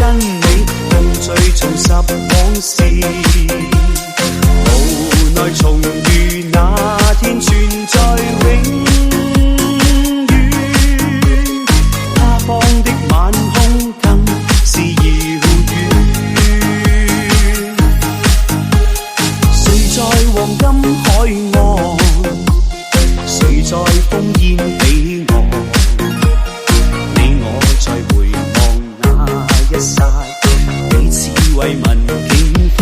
跟你共聚重拾往事，無奈重遇那天存在永遠，他方的晚空更是遙遠。誰在黃金海岸，誰在烽煙彼岸，你我在回望那一剎，彼此慰問境況。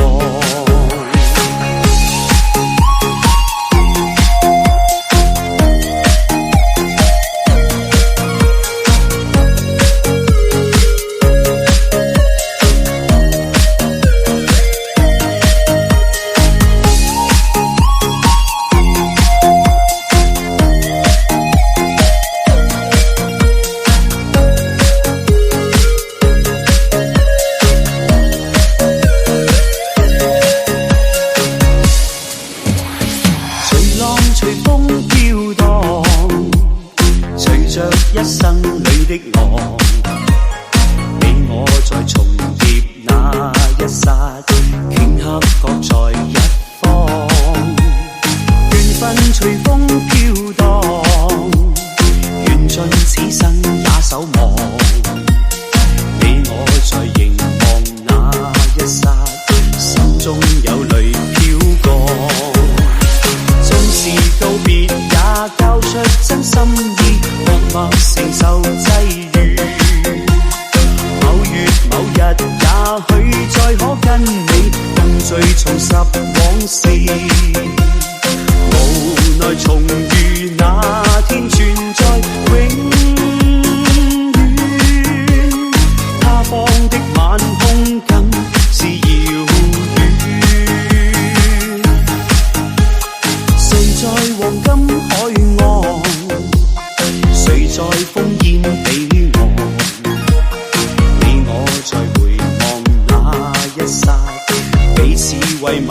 隨風飄蕩，隨着一生裏的浪，你我在重疊那一剎，頃刻各在一方。緣分隨風飄蕩，緣盡此生也守望。你我在凝望那一剎，心中有淚飄過。告別也交出真心意，默默承受際遇。某月某日，也許再可跟你共聚重拾往事。無奈重遇那天存在永遠，他方的晚空更是遙在黃金海岸，誰在烽煙彼岸，你我在回望那一剎，彼此慰問